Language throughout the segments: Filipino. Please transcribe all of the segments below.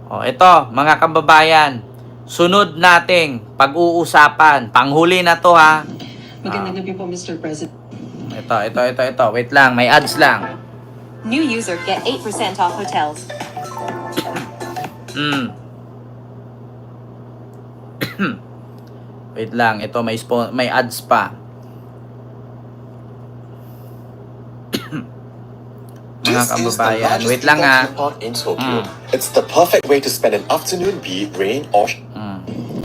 O, ito, mga kababayan, sunod nating pag-uusapan. Panghuli na to, ha? Magandang gabi po, Mr. President. Ito. Wait lang, may ads lang. New user get 8% off hotels. Wait lang, ito may ads pa. Mga kababayan, wait lang ha. In Tokyo. It's the perfect way to spend an afternoon, be it rain or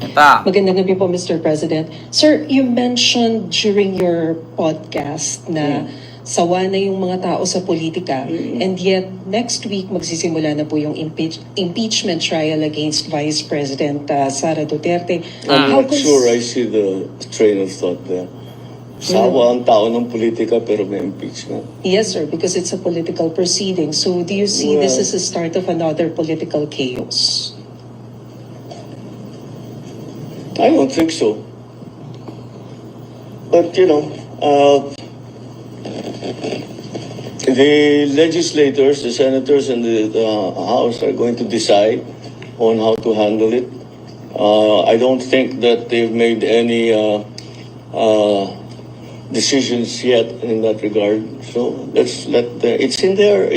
Ito. Magandang gabi po, Mr. President. Sir, you mentioned during your podcast na sawa na yung mga tao sa politika, and yet next week magsisimula na po yung impeachment trial against Vice President Sara Duterte. I'm How not cons- sure I see the train of thought there. Sawa ang tao ng politika pero may impeachment. Yes, sir, because it's a political proceeding. So do you see this as a start of another political chaos? I don't think so. But, the legislators, the senators, and the House are going to decide on how to handle it. I don't think that they've made any decisions yet in that regard. So let's it's in there.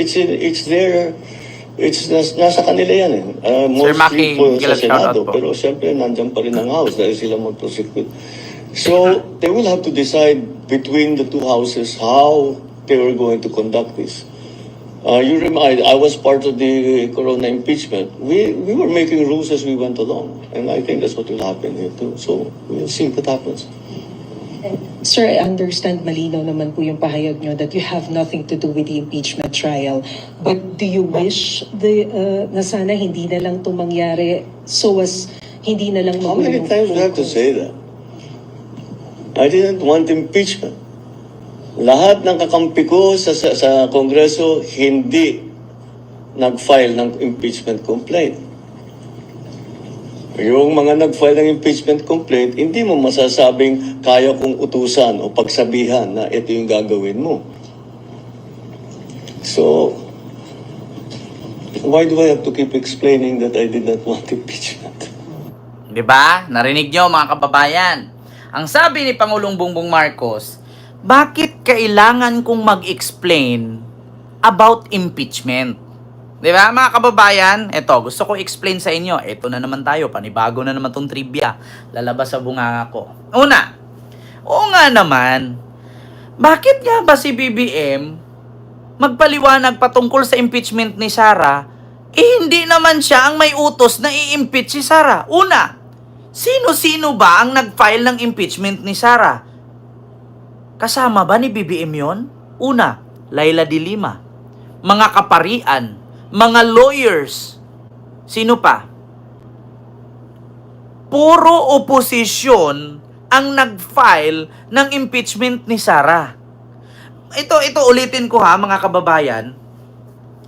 It's nasa kanila yan eh. Maki, Mostly po sa shoutout Senado, po. pero siyempre nandyan pa rin ang House dahil sila mag-prosecute. So they will have to decide between the two houses how they were going to conduct this. I was part of the Corona impeachment. We were making rules as we went along, and I think that's what will happen here too. So we'll see what happens. Sir, I understand malinaw naman po yung pahayag nyo that you have nothing to do with the impeachment trial. But do you wish na sana hindi na lang ito mangyari so as hindi na lang How many magulong times do I have to say that? I didn't want impeachment. Lahat ng kakampi ko sa Kongreso hindi nag-file ng impeachment complaint. Yung mga nag-file ng impeachment complaint, hindi mo masasabing kaya kong utusan o pagsabihan na ito yung gagawin mo. So, why do I have to keep explaining that I did not want impeachment? Diba? Narinig nyo mga kababayan. Ang sabi ni Pangulong Bongbong Marcos, bakit kailangan kong mag-explain about impeachment? Diba mga kababayan? Ito, gusto ko explain sa inyo. Ito na naman tayo, panibago na naman tong trivia. Lalabas sa bunganga ko. Una, oo nga naman, bakit nga ba si BBM magpaliwanag patungkol sa impeachment ni Sara, hindi naman siya ang may utos na i-impeach si Sara? Una, sino-sino ba ang nag-file ng impeachment ni Sara? Kasama ba ni BBM yon? Una, Laila de Lima, mga kaparian, mga lawyers. Sino pa? Puro oposisyon ang nag-file ng impeachment ni Sara. Ito ulitin ko ha mga kababayan.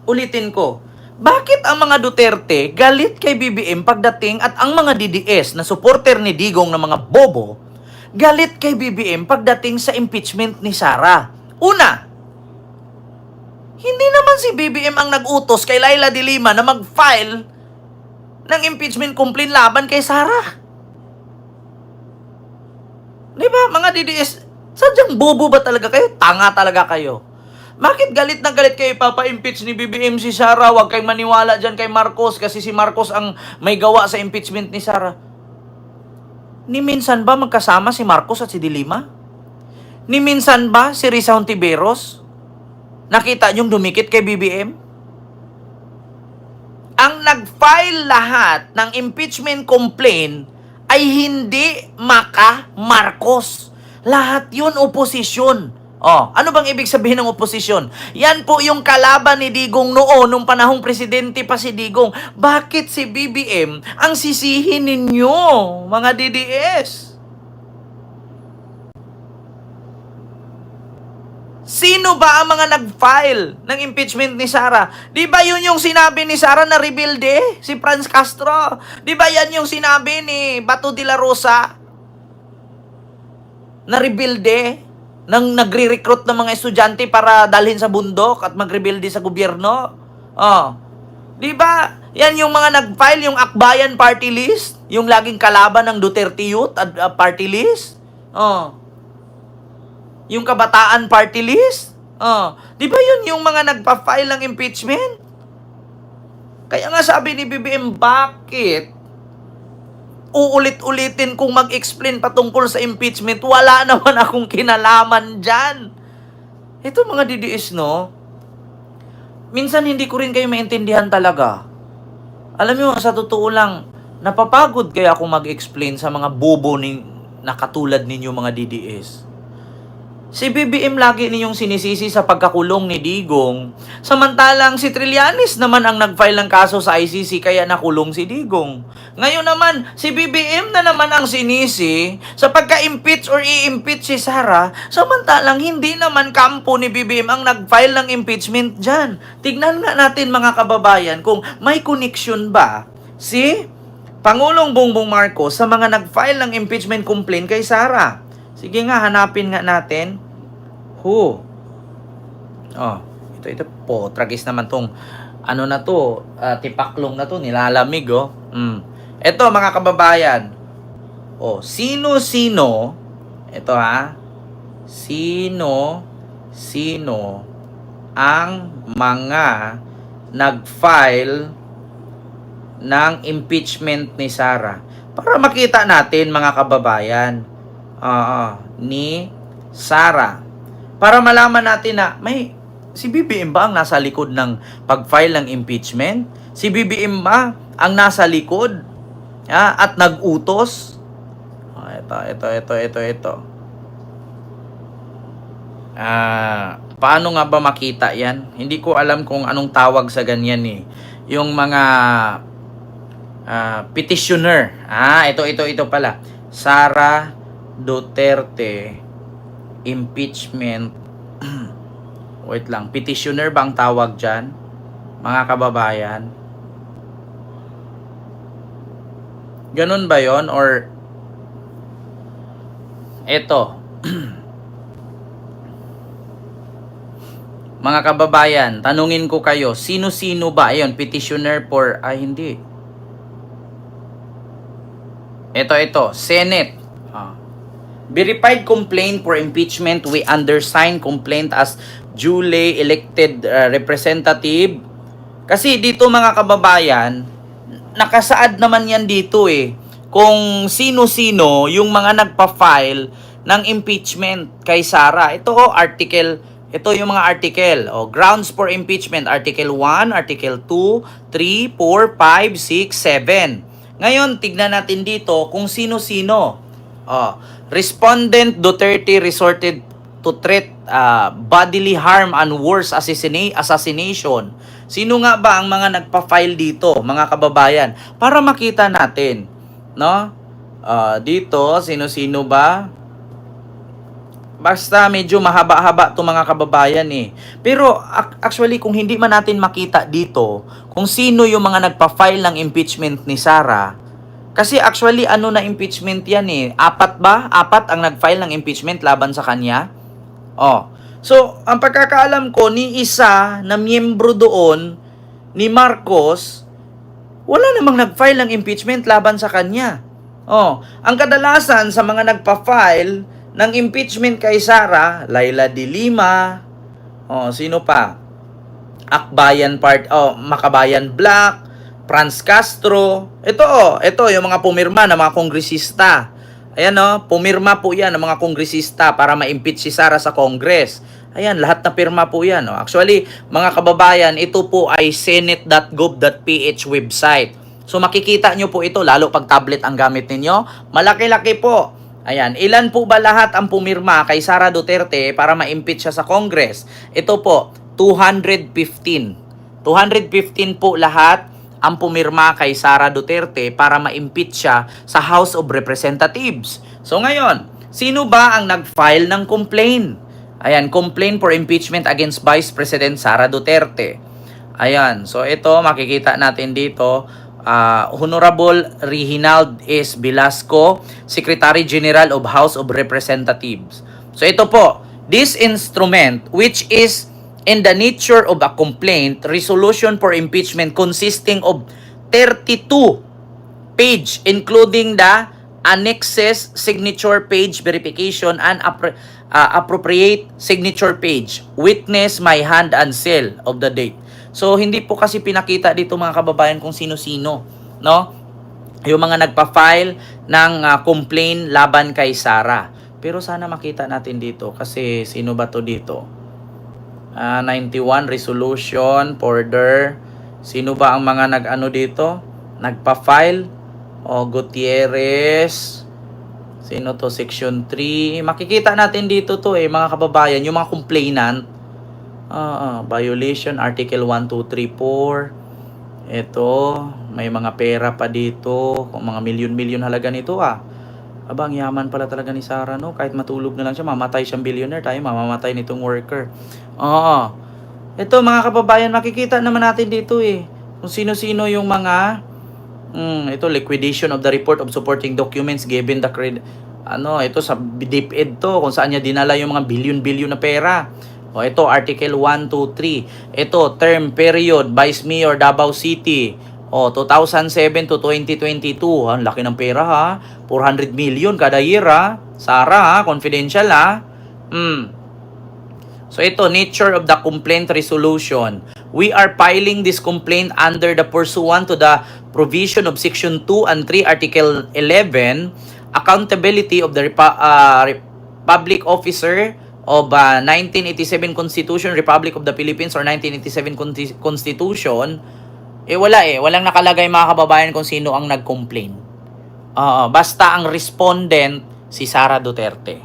Ulitin ko. Bakit ang mga Duterte galit kay BBM pagdating at ang mga DDS na supporter ni Digong na mga bobo galit kay BBM pagdating sa impeachment ni Sara? Una, hindi naman si BBM ang nag-utos kay Laila de Lima na mag-file ng impeachment complaint laban kay Sara. Di ba, mga DDS, sadyang bobo ba talaga kayo? Tanga talaga kayo. Bakit galit na galit kayo ipapa-impeach ni BBM si Sara? Huwag kayong maniwala dyan kay Marcos kasi si Marcos ang may gawa sa impeachment ni Sara. Ni minsan ba magkasama si Marcos at si de Lima? Ni minsan ba si Risa Hontiveros? Nakita niyong dumikit kay BBM? Ang nag-file lahat ng impeachment complaint ay hindi Marcos. Lahat yun oposisyon. Ano bang ibig sabihin ng oposisyon? Yan po yung kalaban ni Digong noon, nung panahong presidente pa si Digong. Bakit si BBM ang sisihin ninyo, mga DDS? Sino ba ang mga nag-file ng impeachment ni Sara? Di ba yun yung sinabi ni Sara na rebelde? Si Franz Castro? Di ba yan yung sinabi ni Bato de la Rosa? Na rebelde? Nang nagre-recruit ng mga estudyante para dalhin sa bundok at magrebelde sa gobyerno? Di ba? Yan yung mga nag-file, yung Akbayan Party List, yung laging kalaban ng Duterte Youth Party List. Oh. Yung Kabataan Party List. Oh. Di ba yun yung mga nagpa-file ng impeachment? Kaya nga sabi ni BBM, bakit uulit-ulitin kung mag-explain patungkol sa impeachment? Wala naman akong kinalaman dyan. Ito mga DDS, no? Minsan hindi ko rin kayo maintindihan talaga. Alam niyo, sa totoo lang, napapagod kaya ako mag-explain sa mga bobo na katulad ninyo mga DDS. Si BBM lagi ninyong sinisisi sa pagkakulong ni Digong, samantalang si Trillanes naman ang nag-file ng kaso sa ICC kaya nakulong si Digong. Ngayon naman, si BBM na naman ang sinisi sa pagka-impeach or i-impeach si Sara, samantalang hindi naman kampo ni BBM ang nag-file ng impeachment dyan. Tignan nga natin mga kababayan kung may connection ba si Pangulong Bongbong Marcos sa mga nag-file ng impeachment complaint kay Sara. Sige nga, hanapin nga natin. Oh, ito po, tragis naman tong ano na to, tipaklong na to, nilalamig oh. Ito mga kababayan. Oh, sino-sino, ito ha, sino ang mga nag-file ng impeachment ni Sara? Para makita natin mga kababayan. Ni Sara. Para malaman natin na si BBM ba ang nasa likod ng pag-file ng impeachment? Si BBM ba ang nasa likod at nag-utos? Ito. Paano nga ba makita yan? Hindi ko alam kung anong tawag sa ganyan eh. Yung mga petitioner. Ito pala. Sara Duterte impeachment. Wait lang, petitioner bang tawag dyan? Mga kababayan? Ganun ba yon? Or eto mga kababayan, tanungin ko kayo, sino-sino ba? Ayun, petitioner for, hindi. Ito, Senate. Verified complaint for impeachment. We undersign complaint as duly elected representative. Kasi dito mga kababayan, nakasaad naman yan dito eh. Kung sino-sino yung mga nagpa-file ng impeachment kay Sara. Ito article, ito yung mga article. Grounds for impeachment, Article 1, Article 2, 3, 4, 5, 6, 7. Ngayon, tignan natin dito kung sino-sino. Respondent Duterte resorted to threat, bodily harm and worse assassination. Sino nga ba ang mga nagpa-file dito, mga kababayan? Para makita natin, no? Dito, sino-sino ba? Basta medyo mahaba-haba to mga kababayan eh. Pero actually kung hindi man natin makita dito kung sino yung mga nagpa-file ng impeachment ni Sara, kasi actually, na impeachment yan eh? 4 ba? 4 ang nag-file ng impeachment laban sa kanya? So, ang pagkakaalam ko, ni isa na miyembro doon, ni Marcos, wala namang nag-file ng impeachment laban sa kanya. Ang kadalasan sa mga nagpa-file ng impeachment kay Sara, Laila de Lima, sino pa? Akbayan Makabayan Black, Franz Castro. Ito yung mga pumirma ng mga kongresista. Ayan pumirma po yan ng mga kongresista para ma-impeach si Sara sa Congress. Ayan, lahat na pirma po yan. Actually, mga kababayan, ito po ay senate.gov.ph website. So makikita nyo po ito, lalo pag tablet ang gamit ninyo. Malaki-laki po. Ayan, ilan po ba lahat ang pumirma kay Sara Duterte para ma-impeach siya sa Congress? Ito po, 215. 215 po lahat ang pumirma kay Sara Duterte para ma-impeach siya sa House of Representatives. So ngayon, sino ba ang nag-file ng complaint? Ayan, complaint for impeachment against Vice President Sara Duterte. Ayan, so ito makikita natin dito, Honorable Reginald S. Velasco, Secretary General of House of Representatives. So ito po, this instrument which is in the nature of a complaint, resolution for impeachment consisting of 32 page, including the annexes, signature page verification, and appropriate signature page. Witness my hand and seal of the date. So, hindi po kasi pinakita dito mga kababayan kung sino-sino, no? Yung mga nagpa-file ng complaint laban kay Sara. Pero sana makita natin dito kasi sino ba to dito? 91 resolution, order. Sino ba ang mga nag-ano dito? Nagpa-file? Gutierrez. Sino to? Section 3. Makikita natin dito to mga kababayan. Yung mga complainant. Violation, Article 1, 2, 3, 4. Ito. May mga pera pa dito. Kung mga milyon-milyon halaga nito Abang yaman pala talaga ni Sara, no? Kahit matulog na lang siya, mamatay siyang billionaire. Tayo, mamamatay nitong worker. Ito, mga kababayan, makikita naman natin dito kung sino-sino yung mga ito, liquidation of the report of supporting documents given the credit. Ito sa DepEd to, kung saan niya dinala yung mga billion-billion na pera. Ito, Article 1, 2, 3. Ito, term period, Vice Mayor, Davao City. 2007 to 2022. Ang laki ng pera 400 million kada year Sara confidential So ito, nature of the complaint resolution. We are filing this complaint under the pursuant to the provision of Section 2 and 3 Article 11, accountability of the public officer of 1987 Constitution, Republic of the Philippines, or 1987 Constitution. Walang nakalagay mga kababayan kung sino ang nag-complain. Basta ang respondent si Sara Duterte.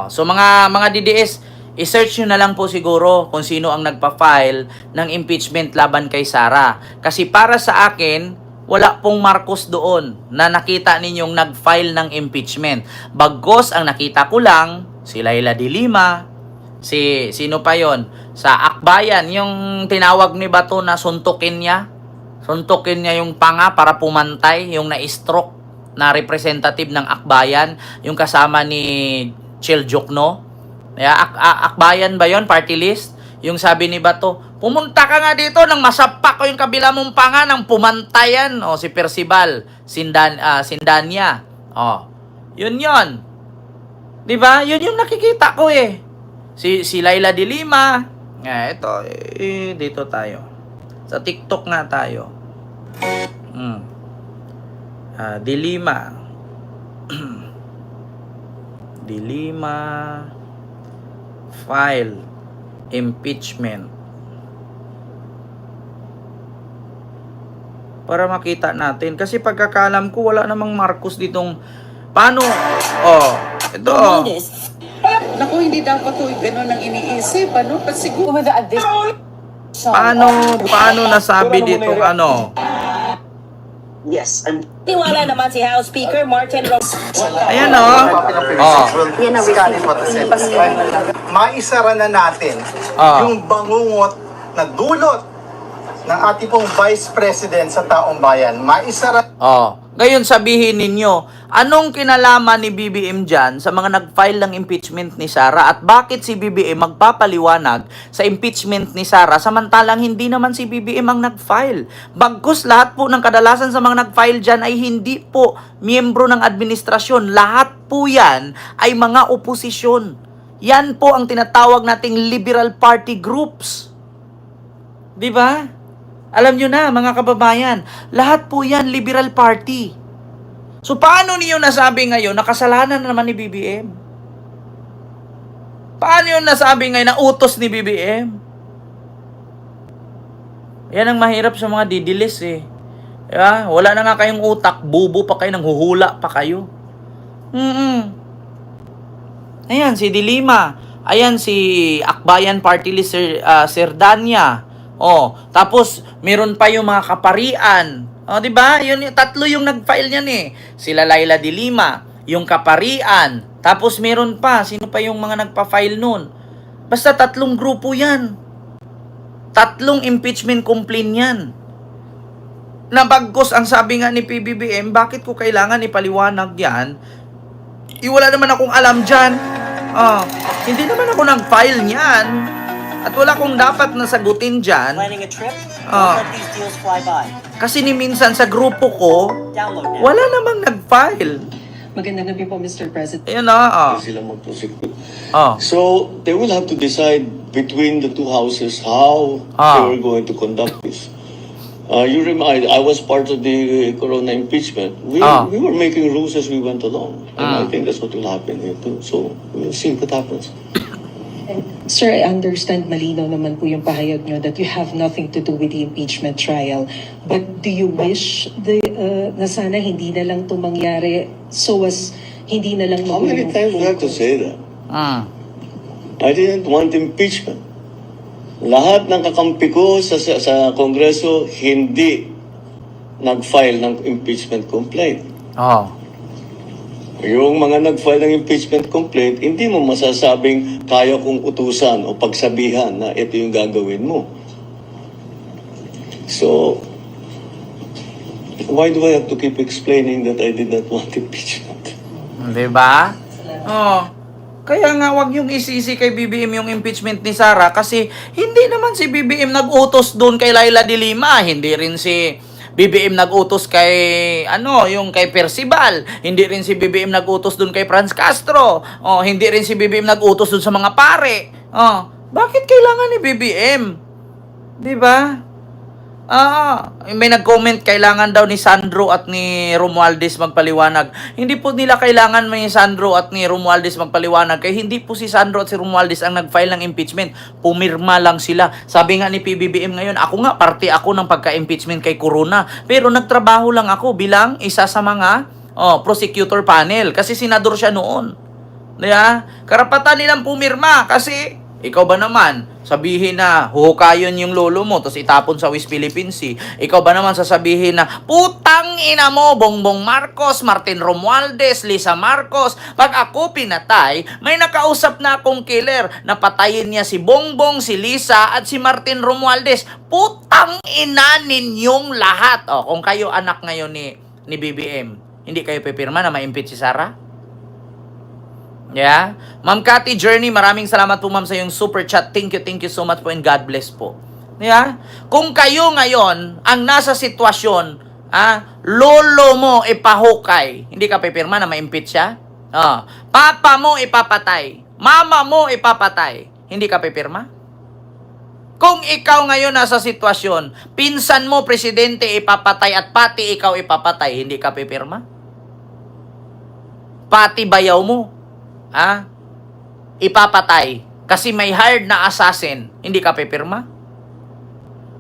So mga DDS, i-search nyo na lang po siguro kung sino ang nagpa-file ng impeachment laban kay Sara. Kasi para sa akin, wala pong Marcos doon na nakita ninyong nag-file ng impeachment. Bagos ang nakita ko lang, si Laila de Lima, sino pa yon sa Akbayan, yung tinawag ni Bato na suntukin niya yung panga para pumantay, yung na-stroke na representative ng Akbayan, yung kasama ni Chil Jokno. Akbayan ba yon, party list? Yung sabi ni Bato, pumunta ka nga dito nang masapak ko yung kabila mong panga ng pumantayan. Si Percival Sindanya. Yun. Di ba? Yun yung nakikita ko Si Laila de Lima. Ito, dito tayo. Sa TikTok nga tayo. De Lima. De Lima. File. Impeachment. Para makita natin. Kasi pagkakalam ko, wala namang Marcos ditong... Paano? Ito. Naku, hindi dapat ko gano'n ang iniisip. Kasi siguro... Paano nasabi ditong Yes. Tiwala naman si House Speaker Martin Ross. Ayan Yan ang regalo. Maisara na natin yung bangungot na dulot ng ating pong Vice President sa taong bayan. Maisara. Ngayon sabihin ninyo, anong kinalaman ni BBM dyan sa mga nag-file ng impeachment ni Sara at bakit si BBM magpapaliwanag sa impeachment ni Sara samantalang hindi naman si BBM ang nag-file? Bagkus lahat po ng kadalasan sa mga nag-file dyan ay hindi po miyembro ng administrasyon. Lahat po yan ay mga oposisyon. Yan po ang tinatawag nating liberal party groups. Di ba? Alam nyo na, mga kababayan, lahat po yan liberal party. So, paano niyo nasabi ngayon na kasalanan naman ni BBM? Paano yun nasabi ngayon na utos ni BBM? Yan ang mahirap sa mga didilis Diba? Wala na nga kayong utak, bubo pa kayo, nanghuhula pa kayo. Ayan, si Dilima. Ayan, si Akbayan Party List, Serdanya. Tapos meron pa yung mga kaparian. Di ba? Yun, tatlo yung nag-file niyan Sila Laila de Lima, yung kaparian. Tapos meron pa, sino pa yung mga nagpa-file nun? Basta tatlong grupo yan. Tatlong impeachment complaint yan. Nabagkos ang sabi nga ni PBBM, bakit ko kailangan ipaliwanag yan? Wala naman akong alam dyan. Hindi naman ako nag-file niyan. At wala kong dapat na sagutin dyan. Planning a trip? Ah. Don't let these deals fly by. Kasi ni minsan sa grupo ko, Download now. wala namang nag-file. Magandang gabi po, Mr. President. Ayun na, Sila mag-prosecute. oh. So they will have to decide between the two houses how they were going to conduct this. I was part of the Corona impeachment. We were making rules as we went along. And I think that's what will happen here too. So we'll see what happens. Sir, I understand malinaw naman po yung pahayag nyo that you have nothing to do with the impeachment trial. But do you wish na sana hindi na lang ito mangyari so as hindi na lang How many times do I have to say that? I didn't want impeachment. Lahat ng kakampi ko sa Kongreso hindi nag-file ng impeachment complaint. Oh. Yung mga nag-file ng impeachment complaint, hindi mo masasabing kaya kong utusan o pagsabihan na ito yung gagawin mo. So, why do I have to keep explaining that I did not want impeachment? Diba? Oh. Kaya nga wag yung isisi kay BBM yung impeachment ni Sara kasi hindi naman si BBM nag-utos doon kay Laila de Lima, hindi rin si BBM nag-utos kay yung kay Percival, hindi rin si BBM nag-utos doon kay Franz Castro. Oh, hindi rin si BBM nag-utos doon sa mga pare. Oh, bakit kailangan ni BBM? 'Di ba? May nag-comment, kailangan daw ni Sandro at ni Romualdez magpaliwanag. Hindi po nila kailangan ni Sandro at ni Romualdez magpaliwanag. Kaya hindi po si Sandro at si Romualdez ang nag-file ng impeachment. Pumirma lang sila. Sabi nga ni PBBM ngayon, ako nga, parte ako ng pagka-impeachment kay Corona. Pero nagtrabaho lang ako bilang isa sa mga prosecutor panel. Kasi senador siya noon. Diba? Karapatan nilang pumirma kasi ikaw ba naman, sabihin na huhukayon yung lolo mo tapos itapon sa West Philippine Sea. Ikaw ba naman sasabihin na putang ina mo, Bongbong Marcos, Martin Romualdez, Lisa Marcos, pag ako pinatay, may nakausap na akong killer na patayin niya si Bongbong, si Lisa at si Martin Romualdez. Putang ina ninyong lahat. Kung kayo anak ngayon ni BBM, hindi kayo pipirma na ma-impeach si Sara? Yeah. Ma'am Cathy Journey, maraming salamat po ma'am sa yung super chat. Thank you so much po and God bless po. Yeah. Kung kayo ngayon ang nasa sitwasyon, lolo mo ipahukay, hindi ka pipirma na ma-impeach siya? Papa mo ipapatay, mama mo ipapatay, hindi ka pipirma? Kung ikaw ngayon nasa sitwasyon, pinsan mo presidente ipapatay at pati ikaw ipapatay, hindi ka pipirma? Pati bayaw mo ipapatay kasi may hired na assassin, hindi ka pipirma?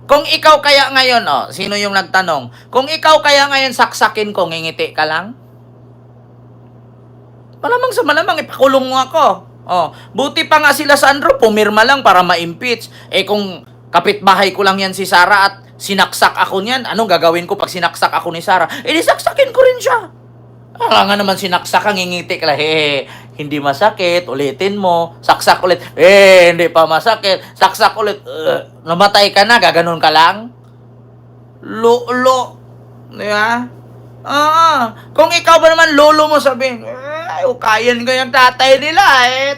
Kung ikaw kaya ngayon, sino yung nagtanong? Kung ikaw kaya ngayon saksakin ko, ngingiti ka lang? Malamang sa malamang, ipakulong mo ako. Buti pa nga sila Sandro, pumirma lang para ma-impeach. Kung kapitbahay ko lang yan si Sara at sinaksak ako niyan, anong gagawin ko pag sinaksak ako ni Sara? Saksakin ko rin siya. Nga naman sinaksak ang ngingiti ka lang, hindi masakit, ulitin mo, saksak ulit, hindi pa masakit, saksak ulit, namatay ka na, gaganon ka lang? Lolo, diba? Kung ikaw ba naman lolo mo sabihin, ukayan ko yung tatay nila,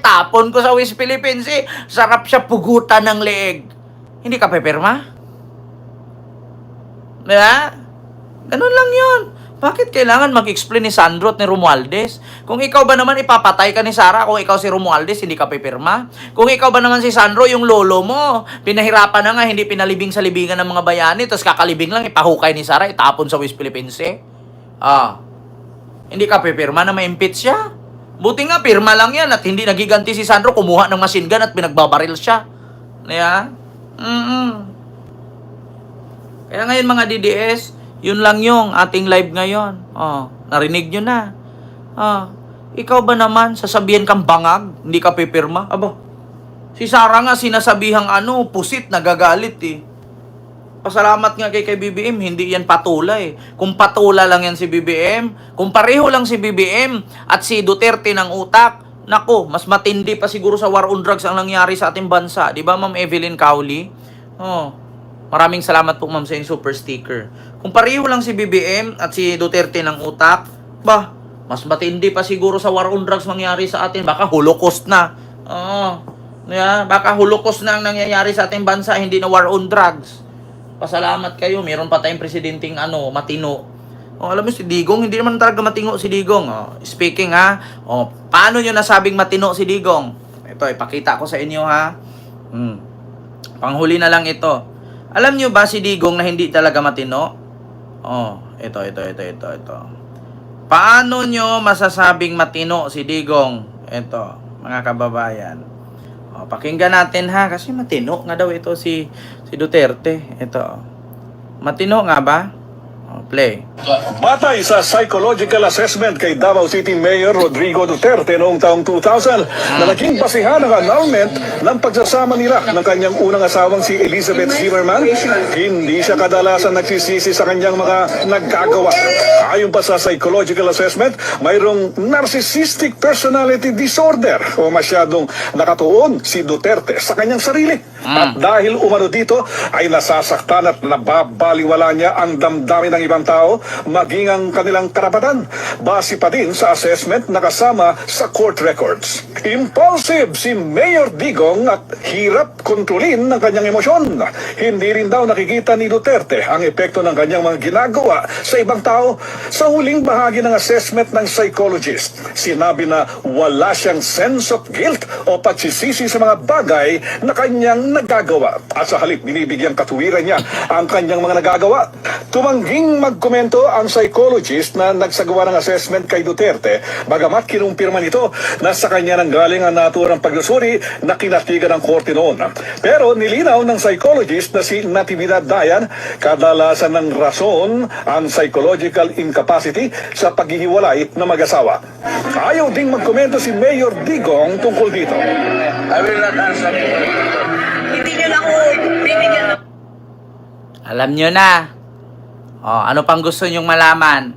tapon ko sa West Philippines, sarap siya pugutan ng leeg. Hindi ka pipirma? Diba? Ganun lang yun. Bakit kailangan mag-explain ni Sandro at ni Romualdez? Kung ikaw ba naman ipapatay ka ni Sara, kung ikaw si Romualdez, hindi ka pipirma? Kung ikaw ba naman si Sandro, yung lolo mo, pinahirapan na nga, hindi pinalibing sa libingan ng mga bayani, tapos kakalibing lang, ipahukay ni Sara, itapon sa West Philippines. Hindi ka pipirma na ma-impeach siya? Buti nga, pirma lang yan at hindi nagiganti si Sandro, kumuha ng machine gun at pinagbabaril siya. Yeah? Kaya ngayon mga DDS, yun lang yung ating live ngayon. Narinig nyo na. Ikaw ba naman, sasabihin kang bangag, hindi ka pipirma? Aba, si Sara nga sinasabihang pusit, nagagalit Pasalamat nga kay BBM, hindi yan patula Kung patula lang yan si BBM, kung pareho lang si BBM at si Duterte ng utak, nako, mas matindi pa siguro sa war on drugs ang nangyari sa ating bansa. Di ba, Ma'am Evelyn Cowley? Maraming salamat po, ma'am, sa yung super sticker. Kung pareho lang si BBM at si Duterte ng utak, mas matindi pa siguro sa war on drugs mangyari sa atin. Baka Holocaust na. Yeah, baka Holocaust na ang nangyayari sa ating bansa, hindi na war on drugs. Pasalamat kayo, meron pa tayong presidenteng matino. Alam mo si Digong, hindi naman talaga matino si Digong. Speaking paano nyo nasabing matino si Digong? Ito, ipakita ko sa inyo ha. Panghuli na lang ito. Alam nyo ba si Digong na hindi talaga matino? Ito. Paano nyo masasabing matino si Digong? Ito, mga kababayan. Pakinggan natin ha, kasi matino nga daw ito si Duterte. Ito. Matino nga ba? Play. Batay sa psychological assessment kay Davao City Mayor Rodrigo Duterte noong taong 2000 na naging basihan ng annulment ng pagsasama nila ng kanyang unang asawang si Elizabeth Zimmerman, hindi siya kadalasan nagsisisi sa kanyang mga naggagawa. Ayon pa sa psychological assessment, mayroong narcissistic personality disorder o masyadong nakatuon si Duterte sa kanyang sarili. At dahil umano dito ay nasasaktan at nababaliwala niya ang damdamin ng ibang tao, maging ang kanilang karapatan. Base pa din sa assessment na kasama sa court records. Impulsive si Mayor Digong at hirap kontrolin ng kanyang emosyon. Hindi rin daw nakikita ni Duterte ang epekto ng kanyang mga ginagawa sa ibang tao. Sa huling bahagi ng assessment ng psychologist, sinabi na wala siyang sense of guilt o pagsisisi sa mga bagay na kanyang nagagawa. At sa halip, binibigyang katuwiran niya ang kanyang mga nagagawa. Tumangging magkomento ang psychologist na nagsagawa ng assessment kay Duterte, bagamat kinumpirma nito na sa kanya nang galing ang naturang pagsusuri na kinatigan ng korte noon. Pero nilinaw ng psychologist na si Natividad Dayan, kadalasan ng rason ang psychological incapacity sa paghihiwalay ng mag-asawa. Ayaw ding magkomento si Mayor Digong tungkol dito. Alam nyo na. Ano pang gusto nyong malaman?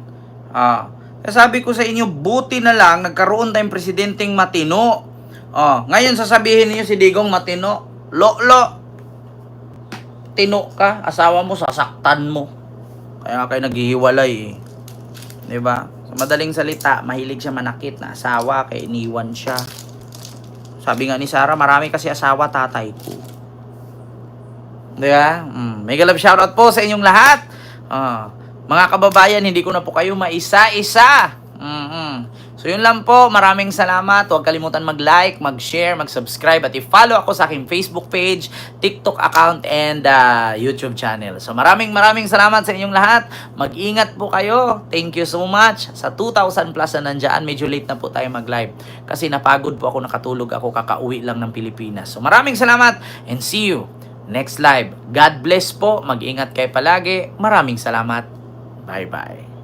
Sabi ko sa inyo, buti na lang nagkaroon tayong presidenteng matino. Ngayon sasabihin niyo si Digong matino. Lo, tino ka, asawa mo sasaktan mo. Kaya kayo naghihiwalay eh. 'Di ba? Sa madaling salita, mahilig siya manakit na asawa, kaya iniwan siya. Sabi nga ni Sarah, marami kasi asawa tatay ko. 'Di ba? Mega love shoutout po sa inyong lahat. Mga kababayan, hindi ko na po kayo maisa-isa. So yun lang po, maraming salamat. Huwag kalimutan mag-like, mag-share, mag-subscribe at i-follow ako sa aking Facebook page, TikTok account and YouTube channel. So maraming salamat sa inyong lahat. Mag-ingat po kayo. Thank you so much. Sa 2,000 plus na nandyan, medyo late na po tayo mag-live kasi napagod po ako, nakatulog ako, kakauwi lang ng Pilipinas. So maraming salamat and see you next live. God bless po. Mag-ingat kayo palagi. Maraming salamat. Bye-bye.